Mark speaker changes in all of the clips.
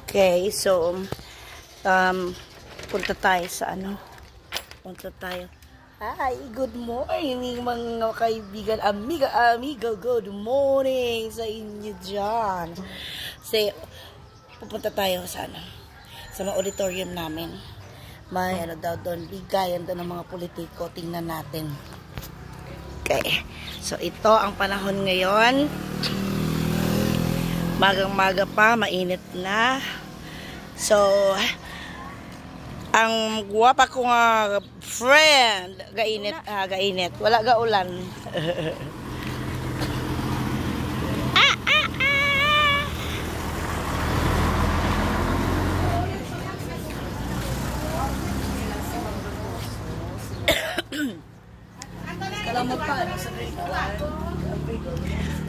Speaker 1: Okay, so punta tayo sa ano? Punta tayo. Hi, good morning mga kaibigan, amiga, good morning sa inyo dyan. Say, pupunta tayo sa ano? Sa mga auditorium namin. May ano daw doon, bigayan doon ng mga politiko. Tingnan natin. Okay, so ito ang panahon ngayon. Magang-maga pa, mainit na. So, ang guwapa ko nga friend, gainit. Wala ga ulan.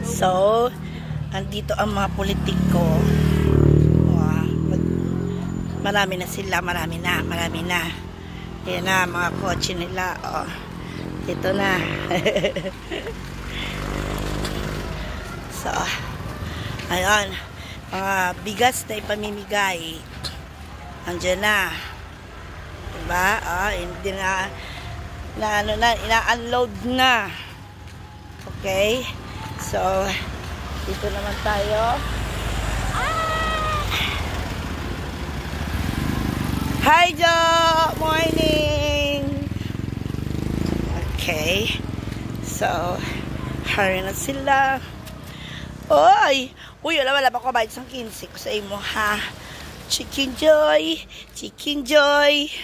Speaker 1: So, andito ang mga politiko. Marami na sila, marami na. Ayan na, mga kotse nila. Oh, ito na. So, ayun. Mga bigas na ipamimigay. Andiyan na. Diba? Oh, hindi na, ina-unload na. Okay? So, dito naman tayo. Hi, Jo! Morning! Okay. So, hari na sila. Oy! Uy, wala pa ko bayad sa 15 ko sa imo, ha? Chicken Joy! Chicken Joy!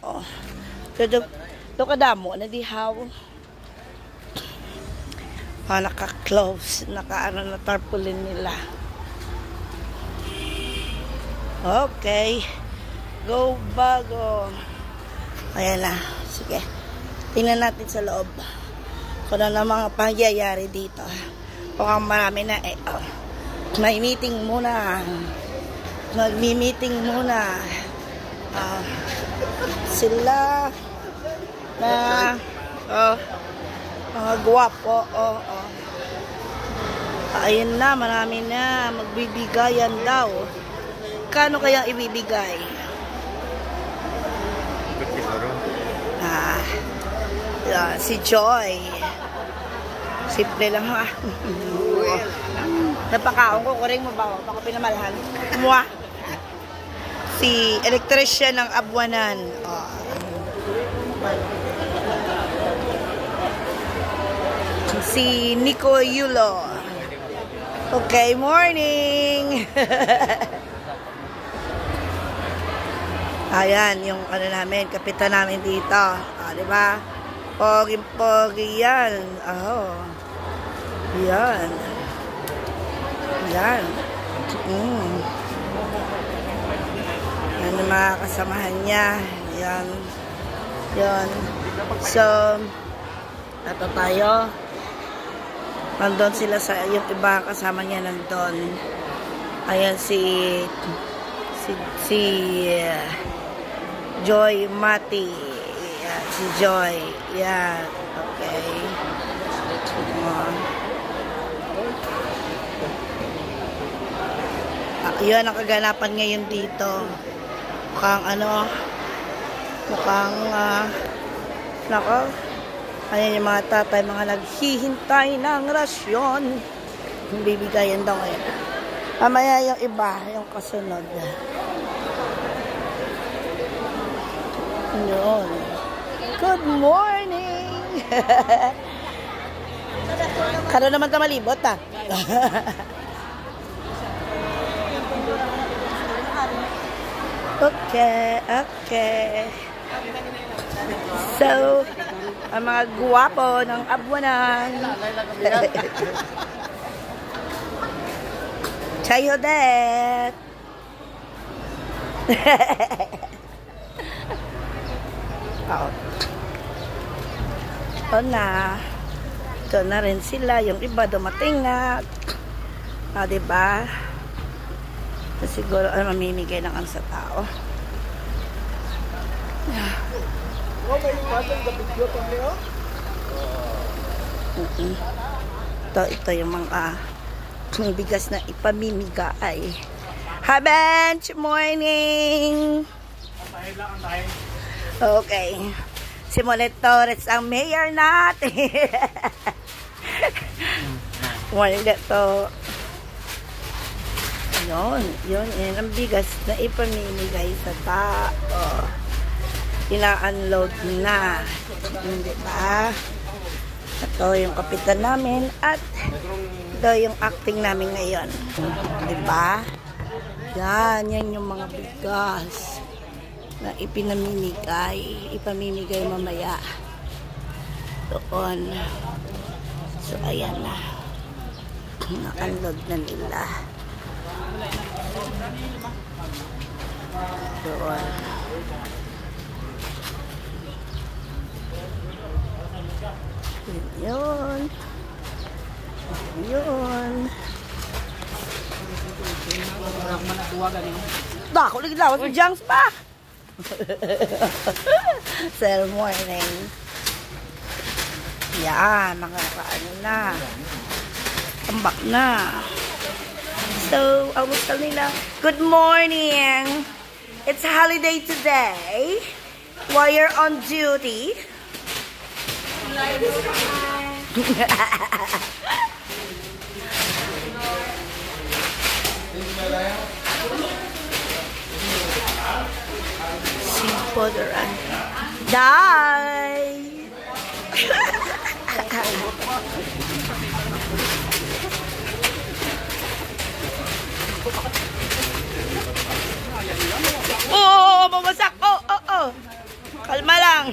Speaker 1: Oh. Ito kadamo, nadihaw. Oh, naka-close. Naka-ano na tarpaulin nila. Okay. Go bago. Ayan na. Sige. Tingnan natin sa loob. Kung ano na mga pangyayari dito. Kung marami na eh. Oh. May meeting muna. Magmi-meeting muna. Sila na mga gwapo. Ayun na. Marami na. Magbibigayan daw. Kano kaya ibibigay? Si Joy. Simple lang ha. Napakaon ko ring mabawa. Baka pinamalahan. Mua. Si electrician ng Abuanan. Si Nico Yulo. Okay, morning. Ayan, yung ano namin, kapitan namin dito. Diba? Pogi-pogi yan. Yan. Yan. Yan ang mga kasamahan niya. Yan. Yan. So, ito tayo. Nandun sila sa, yung iba kasama niya nandun. Ayan si Joy Mati. Yan, si Joy. Yan. Okay. Yun ang kaganapan ngayon dito. Mukhang nako. Ayan yung mga tatay, mga naghihintay ng rasyon. Yung bibigayan daw ngayon. Mamaya yung iba, yung kasunod. Yun. Good morning! Kano naman ka malibot, ha? Okay. So, ang mga guwapo ng Abuanan. Chayo det! Ito na. Ito na rin sila. Yung iba dumating na. Diba? Siguro mamimigay ng ano sa tao. Ito yung mga bigas na ipamimigay. Hi, Bench. Morning. Okay. Si Molet Torres ang mayor natin. Morning dito. Yun ang bigas na ipamimigay sa tao. Ina-unload na. Hindi ba? Ito yung kapitan namin at ito yung acting namin ngayon. Diba? Yan yung mga bigas na ipamimigay mamaya doon. So, ayan na. Na-unload na nila. Doon. Yun. Dako lagi lawas ng junks pa. Sell morning. Yan, nakakaano na. Tambak na. So, I was telling nila, good morning. It's a holiday today. While you're on duty. Simpoderan. Die. Oh, mamasak. Oh. Kalma lang.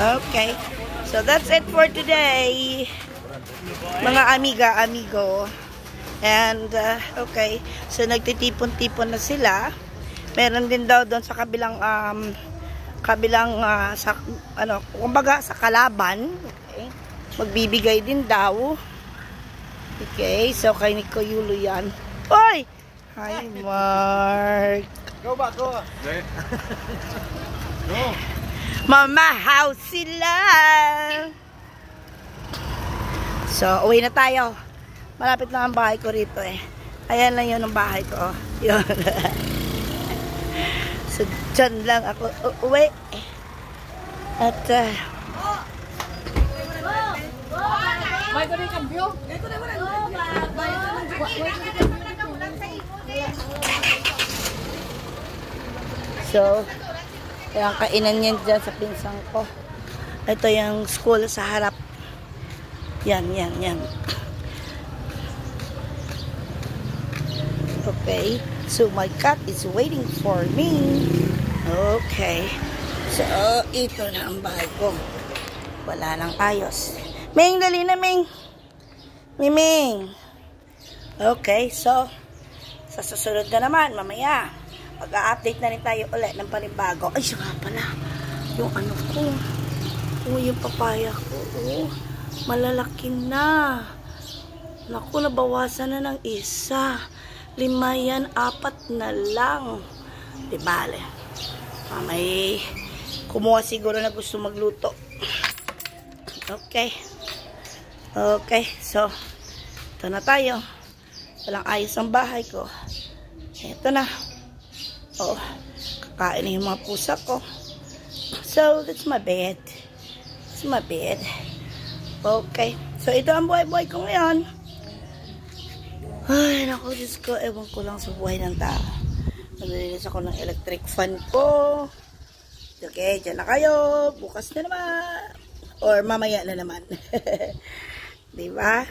Speaker 1: Okay. So that's it for today. Mga amigo. And okay. So nagtitipon-tipon na sila. Meron din daw doon sa kabilang sa kumbaga sa kalaban. Okay. Magbibigay din daw. Okay, so kay Nico Yulo yan. Oy! Hi, Mark.
Speaker 2: Go back, go. Go.
Speaker 1: Mama house sila. So, uwi na tayo. Malapit lang ang bahay ko rito eh. Ayan lang yun ang bahay ko. Yun. So, dyan lang ako uwi. At, so, kaya kainan yan dyan sa pinsang ko. Ito yung school sa harap. Yan. Okay. So, my cat is waiting for me. Okay. So, ito na ang bahay ko. Wala nang ayos. Ming, dali na, Ming. Miming. Okay, so, sa susunod na naman, mamaya, mag-a-update na rin tayo ulit ng panibago. Ay, siya nga pala. Yung ano ko. Yung papaya ko. Malalaki na. Naku, nabawasan na ng isa. 5 yan, 4 na lang. Diba, may kumuha siguro na gusto magluto. Okay. Okay, so, ito na tayo. Walang ayos ang bahay ko. Ito na. Oh, kakain na yung mga pusa ko. So, that's my bed. That's my bed. Okay. So, ito ang buhay-buhay ko ngayon. Ay, naku, Diyos ko. Ewan ko lang sa buhay ng tao. Naglilinis ako ng electric fan ko. Okay, dyan na kayo. Bukas na naman. Or mamaya na naman. Diba?